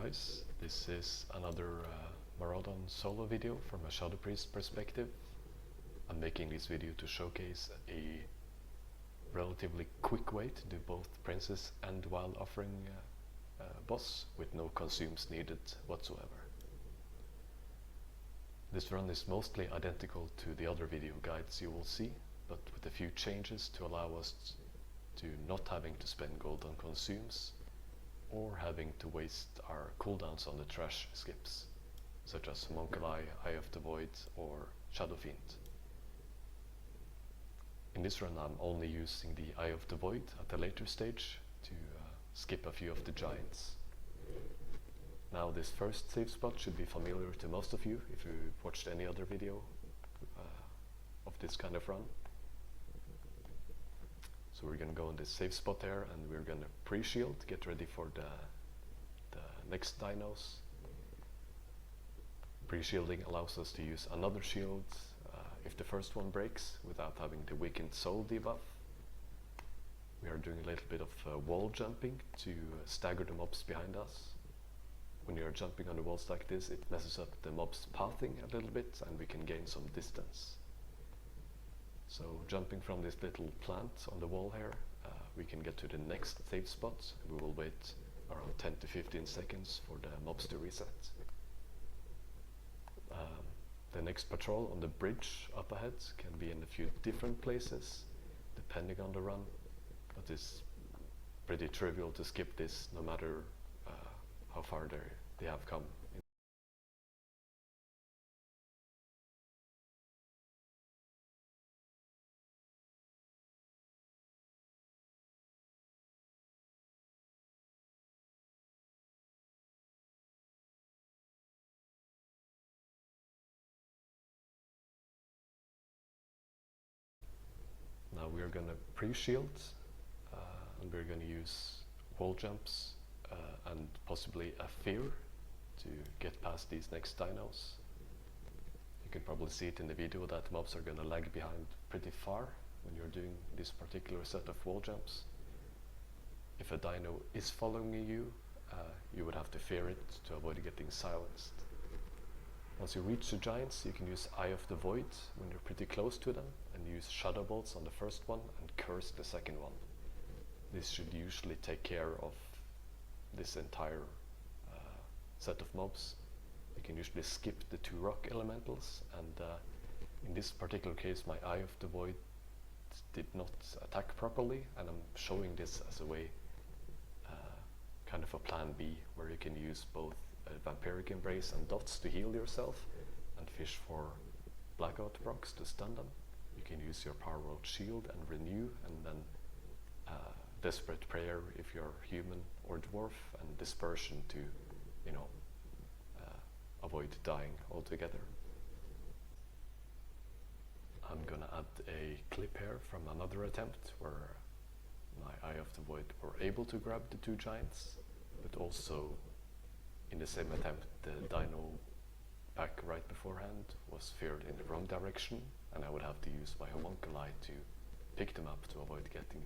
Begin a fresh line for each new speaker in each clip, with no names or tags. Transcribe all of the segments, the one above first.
guys, this is another Maraudon solo video from a Shadow Priest perspective. I'm making this video to showcase a relatively quick way to do both Princess and while offering boss with no consumes needed whatsoever. This run is mostly identical to the other video guides you will see, but with a few changes to allow us to not having to spend gold on consumes or having to waste our cooldowns on the trash skips, such as Homunculi, Eye of the Void or Shadow Fiend. In this run I'm only using the Eye of the Void at a later stage to skip a few of the giants. Now this first save spot should be familiar to most of you if you've watched any other video of this kind of run. So we're going to go in this save spot there and we're going to pre-shield, get ready for the next dinos. Pre-shielding allows us to use another shield if the first one breaks without having the weakened soul debuff. We are doing a little bit of wall jumping to stagger the mobs behind us. When you're jumping on the walls like this, it messes up the mob's pathing a little bit and we can gain some distance. So jumping from this little plant on the wall here, we can get to the next save spot. We will wait around 10 to 15 seconds for the mobs to reset. The next patrol on the bridge up ahead can be in a few different places depending on the run, but it's pretty trivial to skip this no matter how far they have come. Now we are going to pre-shield and we're going to use wall jumps and possibly a fear to get past these next dinos. You can probably see it in the video that mobs are going to lag behind pretty far when you're doing this particular set of wall jumps. If a dino is following you, you would have to fear it to avoid getting silenced. Once you reach the giants, you can use Eye of the Void when you're pretty close to them and use Shadow Bolts on the first one and Curse the second one. This should usually take care of this entire set of mobs. You can usually skip the 2 rock elementals, and in this particular case my Eye of the Void did not attack properly, and I'm showing this as a way, kind of a plan B, where you can use both Vampiric Embrace and Dots to heal yourself and fish for Blackout procs to stun them. You can use your Power World Shield and Renew, and then Desperate Prayer if you're human or dwarf, and Dispersion to, you know, avoid dying altogether. I'm gonna add a clip here from another attempt where my Eye of the Void were able to grab the 2 giants, but also in the same attempt the dino back right beforehand was feared in the wrong direction, and I would have to use my Homunculi to pick them up to avoid getting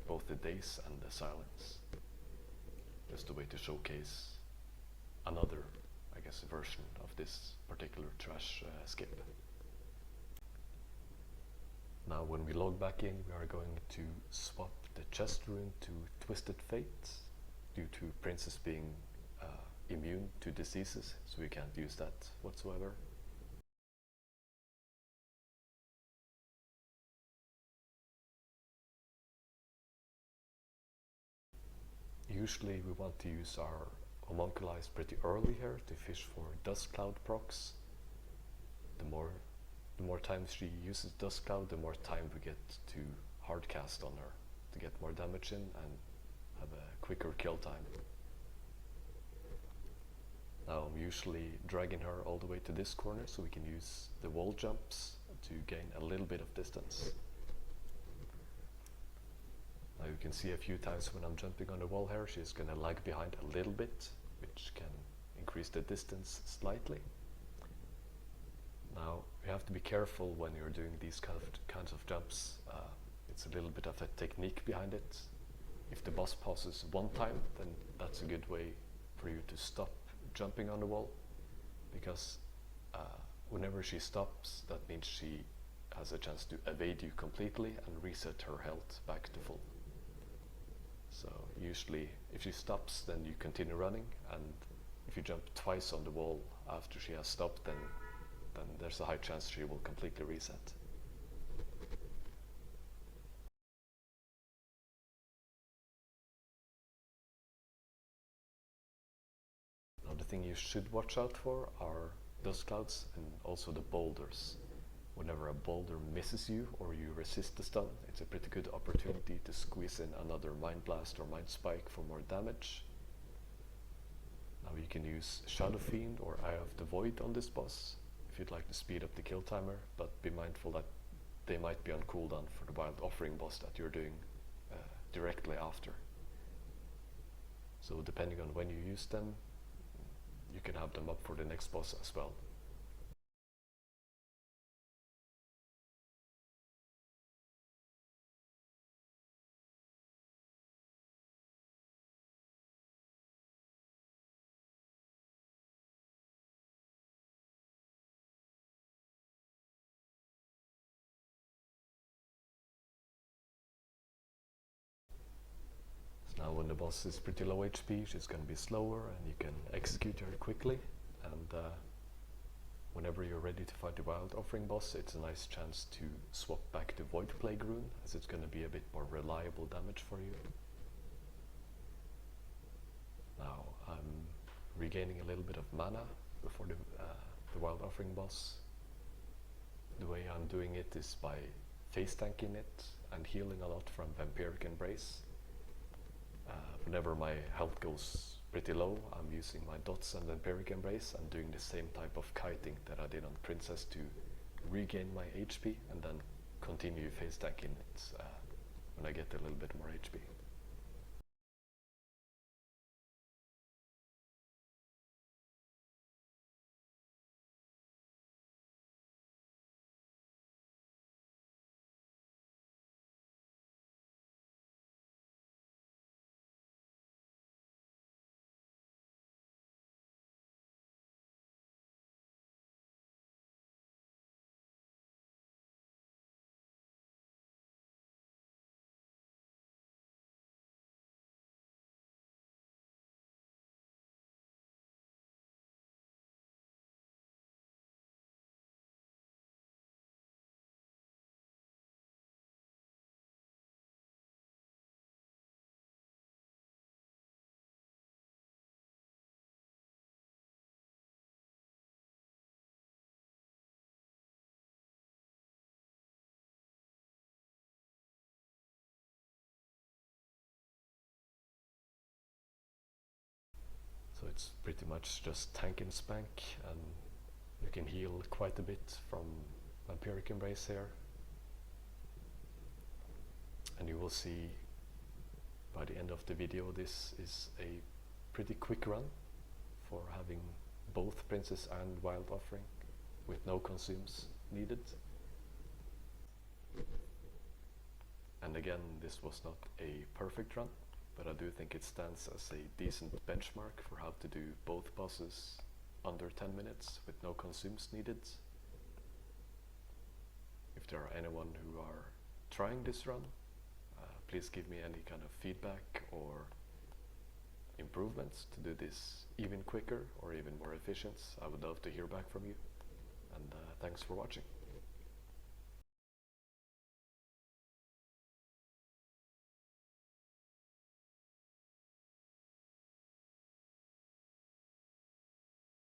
both the daze and the silence. Just a way to showcase another, I guess, version of this particular trash skip. Now when we log back in, we are going to swap the chest rune to Twisted Fate due to Princess being immune to diseases, so we can't use that whatsoever. Usually we want to use our Homunculi pretty early here to fish for Dust Cloud procs. The more times she uses Dust Cloud, the more time we get to hardcast on her to get more damage in and have a quicker kill time. Now I'm usually dragging her all the way to this corner so we can use the wall jumps to gain a little bit of distance. Now you can see a few times when I'm jumping on the wall here, she's going to lag behind a little bit, which can increase the distance slightly. Now you have to be careful when you're doing these kinds of jumps. It's a little bit of a technique behind it. If the boss pauses one time, then that's a good way for for you to stop jumping on the wall, because whenever she stops, that means she has a chance to evade you completely and reset her health back to full. So usually if she stops, then you continue running, and if you jump twice on the wall after she has stopped, then there's a high chance she will completely reset. Another thing you should watch out for are dust clouds and also the boulders. Whenever a boulder misses you or you resist the stun, it's a pretty good opportunity to squeeze in another Mind Blast or Mind Spike for more damage. Now you can use Shadow Fiend or Eye of the Void on this boss if you'd like to speed up the kill timer, but be mindful that they might be on cooldown for the Wild Offering boss that you're doing directly after. So depending on when you use them, you can have them up for the next boss as well. Now when the boss is pretty low HP, she's going to be slower and you can execute her quickly, and whenever you're ready to fight the Wild Offering boss, it's a nice chance to swap back to Void Plague Rune, as it's going to be a bit more reliable damage for you. Now I'm regaining a little bit of mana before the Wild Offering boss. The way I'm doing it is by face tanking it and healing a lot from Vampiric Embrace. Whenever my health goes pretty low, I'm using my dots and Vampiric Embrace and doing the same type of kiting that I did on Princess to regain my HP and then continue face tanking it when I get a little bit more HP. So it's pretty much just tank and spank, and you can heal quite a bit from Vampiric Embrace here. And you will see by the end of the video this is a pretty quick run for having both Princess and Wild Offering with no consumes needed. And again, this was not a perfect run, but I do think it stands as a decent benchmark for how to do both bosses under 10 minutes with no consumes needed. If there are anyone who are trying this run, please give me any kind of feedback or improvements to do this even quicker or even more efficient. I would love to hear back from you, and thanks for watching.